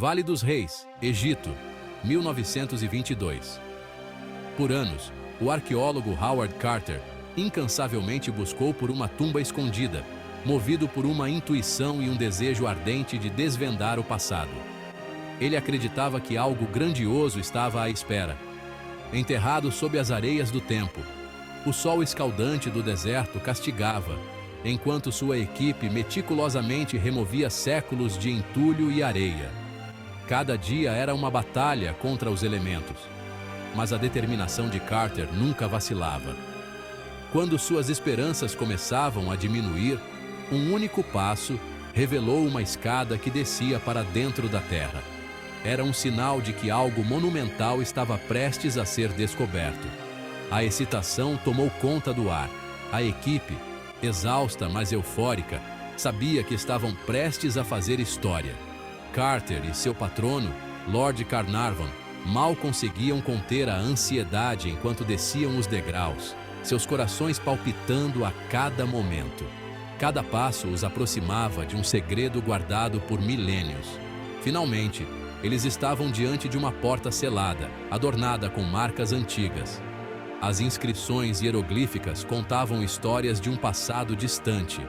Vale dos Reis, Egito, 1922. Por anos, o arqueólogo Howard Carter incansavelmente buscou por uma tumba escondida, movido por uma intuição e um desejo ardente de desvendar o passado. Ele acreditava que algo grandioso estava à espera. Enterrado sob as areias do tempo, o sol escaldante do deserto castigava, enquanto sua equipe meticulosamente removia séculos de entulho e areia. Cada dia era uma batalha contra os elementos, mas a determinação de Carter nunca vacilava. Quando suas esperanças começavam a diminuir, um único passo revelou uma escada que descia para dentro da terra. Era um sinal de que algo monumental estava prestes a ser descoberto. A excitação tomou conta do ar. A equipe, exausta mas eufórica, sabia que estavam prestes a fazer história. Carter e seu patrono, Lord Carnarvon, mal conseguiam conter a ansiedade enquanto desciam os degraus, seus corações palpitando a cada momento. Cada passo os aproximava de um segredo guardado por milênios. Finalmente, eles estavam diante de uma porta selada, adornada com marcas antigas. As inscrições hieroglíficas contavam histórias de um passado distante.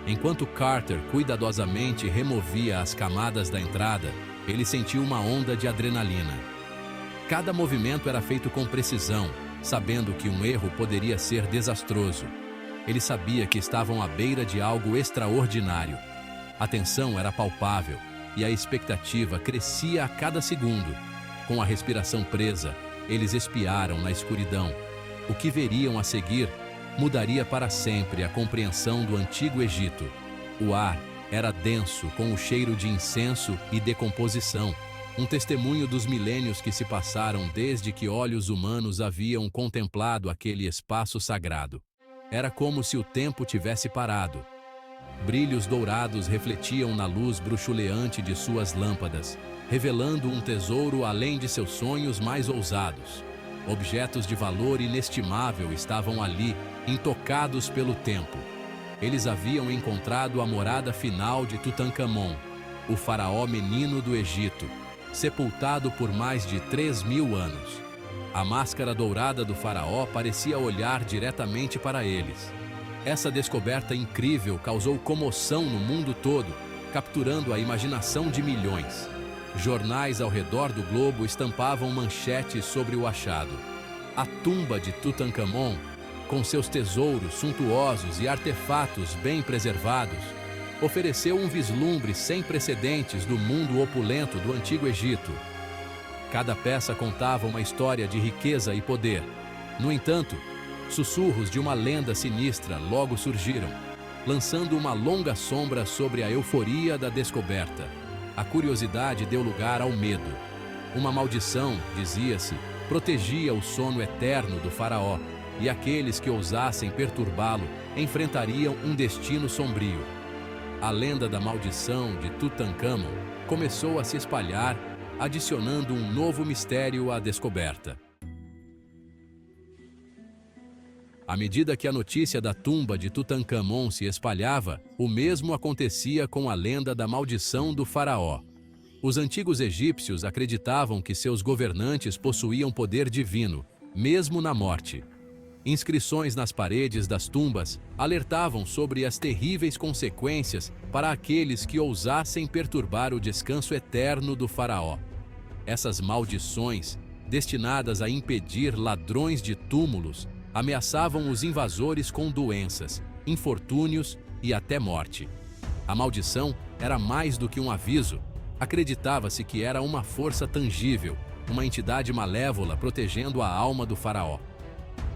Enquanto Carter cuidadosamente removia as camadas da entrada, ele sentiu uma onda de adrenalina. Cada movimento era feito com precisão, sabendo que um erro poderia ser desastroso. Ele sabia que estavam à beira de algo extraordinário. A tensão era palpável e a expectativa crescia a cada segundo. Com a respiração presa, eles espiaram na escuridão. O que veriam a seguir mudaria para sempre a compreensão do antigo Egito. O ar era denso, com o cheiro de incenso e decomposição, um testemunho dos milênios que se passaram desde que olhos humanos haviam contemplado aquele espaço sagrado. Era como se o tempo tivesse parado. Brilhos dourados refletiam na luz bruxuleante de suas lâmpadas, revelando um tesouro além de seus sonhos mais ousados. Objetos de valor inestimável estavam ali, intocados pelo tempo. Eles haviam encontrado a morada final de Tutancâmon, o faraó menino do Egito, sepultado por mais de 3.000 anos. A máscara dourada do faraó parecia olhar diretamente para eles. Essa descoberta incrível causou comoção no mundo todo, capturando a imaginação de milhões. Jornais ao redor do globo estampavam manchetes sobre o achado. A tumba de Tutancâmon, com seus tesouros suntuosos e artefatos bem preservados, ofereceu um vislumbre sem precedentes do mundo opulento do Antigo Egito. Cada peça contava uma história de riqueza e poder. No entanto, sussurros de uma lenda sinistra logo surgiram, lançando uma longa sombra sobre a euforia da descoberta. A curiosidade deu lugar ao medo. Uma maldição, dizia-se, protegia o sono eterno do faraó, e aqueles que ousassem perturbá-lo enfrentariam um destino sombrio. A lenda da maldição de Tutancâmon começou a se espalhar, adicionando um novo mistério à descoberta. À medida que a notícia da tumba de Tutancâmon se espalhava, o mesmo acontecia com a lenda da maldição do faraó. Os antigos egípcios acreditavam que seus governantes possuíam poder divino, mesmo na morte. Inscrições nas paredes das tumbas alertavam sobre as terríveis consequências para aqueles que ousassem perturbar o descanso eterno do faraó. Essas maldições, destinadas a impedir ladrões de túmulos, ameaçavam os invasores com doenças, infortúnios e até morte. A maldição era mais do que um aviso. Acreditava-se que era uma força tangível, uma entidade malévola protegendo a alma do faraó.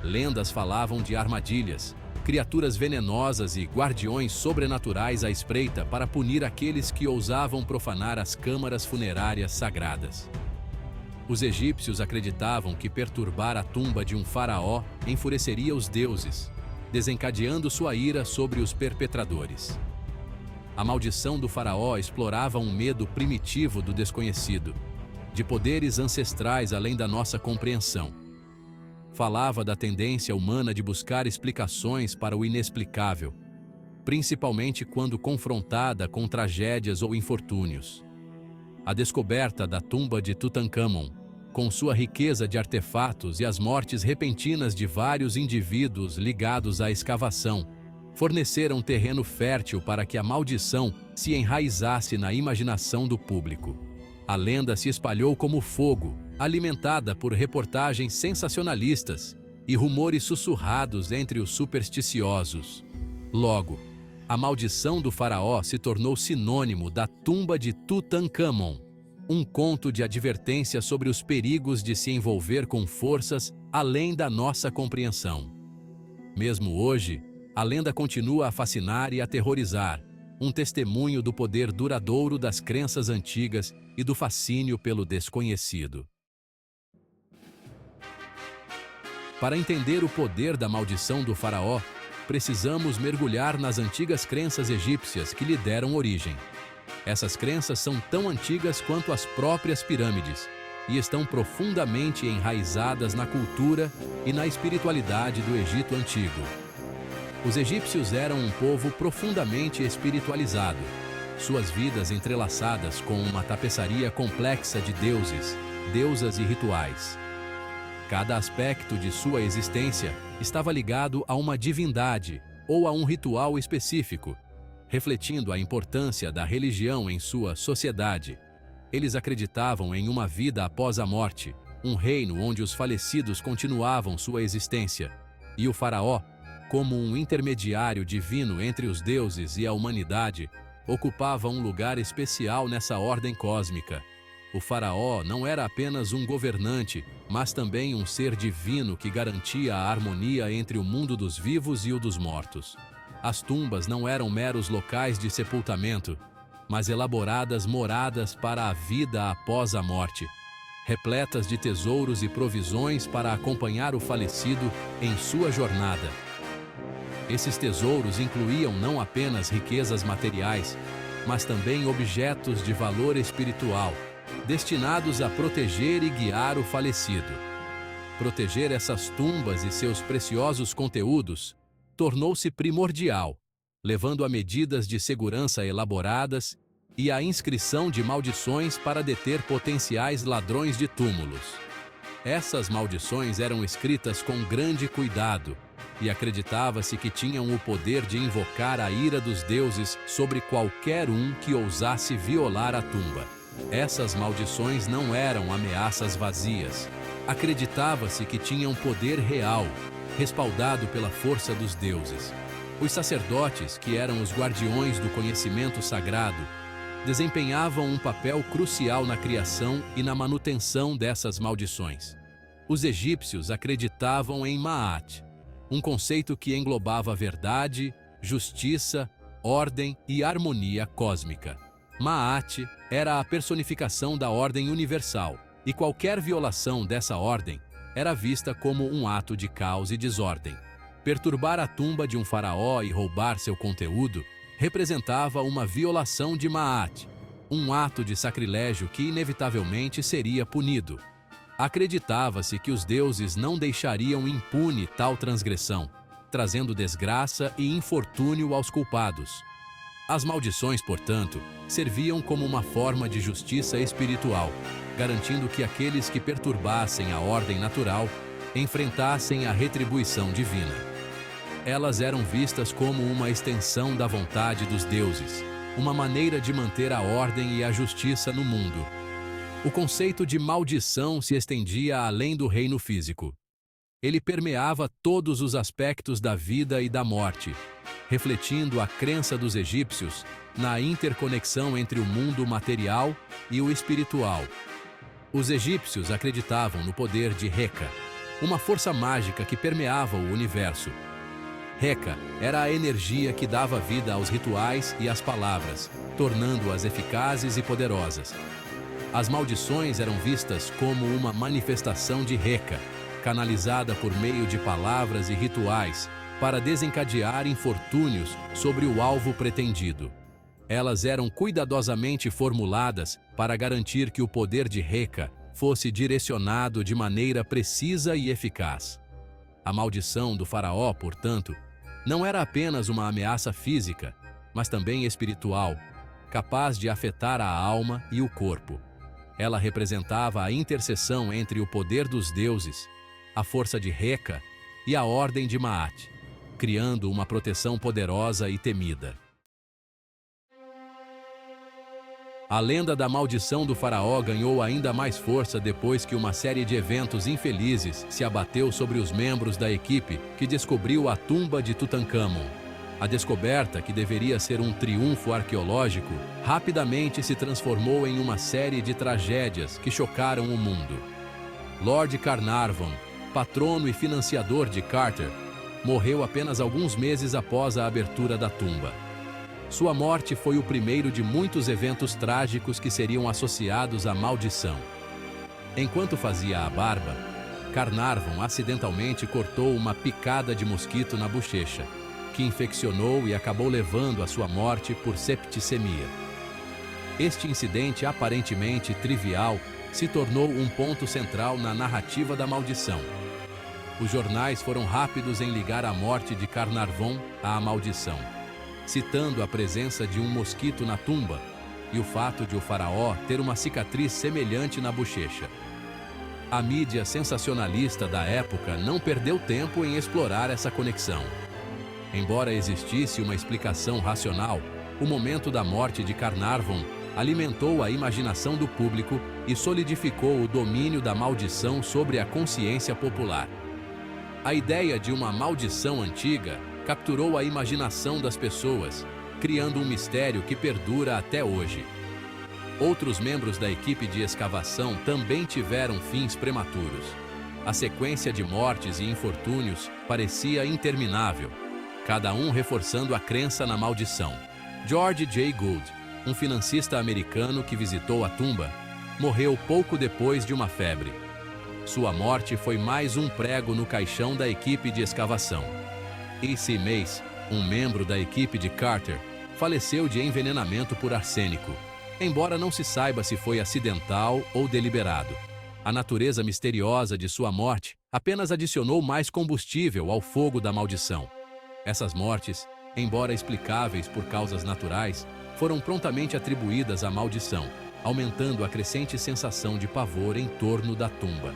Lendas falavam de armadilhas, criaturas venenosas e guardiões sobrenaturais à espreita para punir aqueles que ousavam profanar as câmaras funerárias sagradas. Os egípcios acreditavam que perturbar a tumba de um faraó enfureceria os deuses, desencadeando sua ira sobre os perpetradores. A maldição do faraó explorava um medo primitivo do desconhecido, de poderes ancestrais além da nossa compreensão. Falava da tendência humana de buscar explicações para o inexplicável, principalmente quando confrontada com tragédias ou infortúnios. A descoberta da tumba de Tutancâmon, com sua riqueza de artefatos e as mortes repentinas de vários indivíduos ligados à escavação, forneceram terreno fértil para que a maldição se enraizasse na imaginação do público. A lenda se espalhou como fogo, alimentada por reportagens sensacionalistas e rumores sussurrados entre os supersticiosos. Logo, a maldição do faraó se tornou sinônimo da tumba de Tutancâmon, um conto de advertência sobre os perigos de se envolver com forças além da nossa compreensão. Mesmo hoje, a lenda continua a fascinar e aterrorizar, um testemunho do poder duradouro das crenças antigas e do fascínio pelo desconhecido. Para entender o poder da maldição do faraó, precisamos mergulhar nas antigas crenças egípcias que lhe deram origem. Essas crenças são tão antigas quanto as próprias pirâmides e estão profundamente enraizadas na cultura e na espiritualidade do Egito Antigo. Os egípcios eram um povo profundamente espiritualizado, suas vidas entrelaçadas com uma tapeçaria complexa de deuses, deusas e rituais. Cada aspecto de sua existência estava ligado a uma divindade ou a um ritual específico, refletindo a importância da religião em sua sociedade. Eles acreditavam em uma vida após a morte, um reino onde os falecidos continuavam sua existência, e o faraó, como um intermediário divino entre os deuses e a humanidade, ocupava um lugar especial nessa ordem cósmica. O faraó não era apenas um governante, mas também um ser divino que garantia a harmonia entre o mundo dos vivos e o dos mortos. As tumbas não eram meros locais de sepultamento, mas elaboradas moradas para a vida após a morte, repletas de tesouros e provisões para acompanhar o falecido em sua jornada. Esses tesouros incluíam não apenas riquezas materiais, mas também objetos de valor espiritual, destinados a proteger e guiar o falecido. Proteger essas tumbas e seus preciosos conteúdos tornou-se primordial, levando a medidas de segurança elaboradas e a inscrição de maldições para deter potenciais ladrões de túmulos. Essas maldições eram escritas com grande cuidado e acreditava-se que tinham o poder de invocar a ira dos deuses sobre qualquer um que ousasse violar a tumba. Essas maldições não eram ameaças vazias. Acreditava-se que tinham poder real, respaldado pela força dos deuses. Os sacerdotes, que eram os guardiões do conhecimento sagrado, desempenhavam um papel crucial na criação e na manutenção dessas maldições. Os egípcios acreditavam em Maat, um conceito que englobava verdade, justiça, ordem e harmonia cósmica. Maat era a personificação da ordem universal, e qualquer violação dessa ordem era vista como um ato de caos e desordem. Perturbar a tumba de um faraó e roubar seu conteúdo representava uma violação de Maat, um ato de sacrilégio que inevitavelmente seria punido. Acreditava-se que os deuses não deixariam impune tal transgressão, trazendo desgraça e infortúnio aos culpados. As maldições, portanto, serviam como uma forma de justiça espiritual, garantindo que aqueles que perturbassem a ordem natural enfrentassem a retribuição divina. Elas eram vistas como uma extensão da vontade dos deuses, uma maneira de manter a ordem e a justiça no mundo. O conceito de maldição se estendia além do reino físico. Ele permeava todos os aspectos da vida e da morte, refletindo a crença dos egípcios na interconexão entre o mundo material e o espiritual. Os egípcios acreditavam no poder de Heka, uma força mágica que permeava o universo. Heka era a energia que dava vida aos rituais e às palavras, tornando-as eficazes e poderosas. As maldições eram vistas como uma manifestação de Heka, canalizada por meio de palavras e rituais, para desencadear infortúnios sobre o alvo pretendido. Elas eram cuidadosamente formuladas para garantir que o poder de Heka fosse direcionado de maneira precisa e eficaz. A maldição do faraó, portanto, não era apenas uma ameaça física, mas também espiritual, capaz de afetar a alma e o corpo. Ela representava a interseção entre o poder dos deuses, a força de Heka e a ordem de Maat, criando uma proteção poderosa e temida. A lenda da maldição do faraó ganhou ainda mais força depois que uma série de eventos infelizes se abateu sobre os membros da equipe que descobriu a tumba de Tutancâmon. A descoberta, que deveria ser um triunfo arqueológico, rapidamente se transformou em uma série de tragédias que chocaram o mundo. Lord Carnarvon, patrono e financiador de Carter, morreu apenas alguns meses após a abertura da tumba. Sua morte foi o primeiro de muitos eventos trágicos que seriam associados à maldição. Enquanto fazia a barba, Carnarvon acidentalmente cortou uma picada de mosquito na bochecha, que infeccionou e acabou levando à sua morte por septicemia. Este incidente aparentemente trivial se tornou um ponto central na narrativa da maldição. Os jornais foram rápidos em ligar a morte de Carnarvon à maldição, citando a presença de um mosquito na tumba e o fato de o faraó ter uma cicatriz semelhante na bochecha. A mídia sensacionalista da época não perdeu tempo em explorar essa conexão. Embora existisse uma explicação racional, o momento da morte de Carnarvon alimentou a imaginação do público e solidificou o domínio da maldição sobre a consciência popular. A ideia de uma maldição antiga capturou a imaginação das pessoas, criando um mistério que perdura até hoje. Outros membros da equipe de escavação também tiveram fins prematuros. A sequência de mortes e infortúnios parecia interminável, cada um reforçando a crença na maldição. George J. Gould, um financista americano que visitou a tumba, morreu pouco depois de uma febre. Sua morte foi mais um prego no caixão da equipe de escavação. E.C. Mace, um membro da equipe de Carter, faleceu de envenenamento por arsênico, embora não se saiba se foi acidental ou deliberado. A natureza misteriosa de sua morte apenas adicionou mais combustível ao fogo da maldição. Essas mortes, embora explicáveis por causas naturais, foram prontamente atribuídas à maldição, aumentando a crescente sensação de pavor em torno da tumba.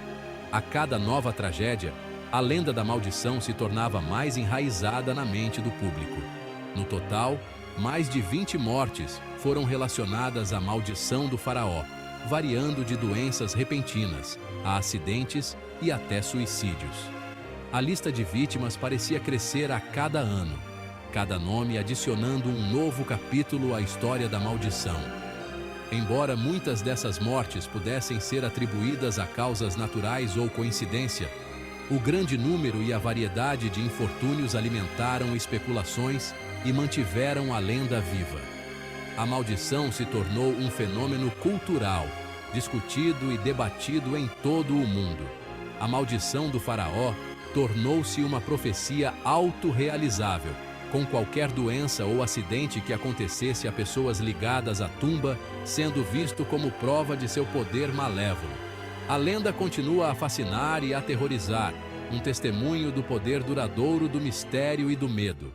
A cada nova tragédia, a lenda da maldição se tornava mais enraizada na mente do público. No total, mais de 20 mortes foram relacionadas à maldição do faraó, variando de doenças repentinas a acidentes e até suicídios. A lista de vítimas parecia crescer a cada ano, cada nome adicionando um novo capítulo à história da maldição. Embora muitas dessas mortes pudessem ser atribuídas a causas naturais ou coincidência, o grande número e a variedade de infortúnios alimentaram especulações e mantiveram a lenda viva. A maldição se tornou um fenômeno cultural, discutido e debatido em todo o mundo. A maldição do faraó tornou-se uma profecia autorrealizável, com qualquer doença ou acidente que acontecesse a pessoas ligadas à tumba sendo visto como prova de seu poder malévolo. A lenda continua a fascinar e aterrorizar, um testemunho do poder duradouro do mistério e do medo.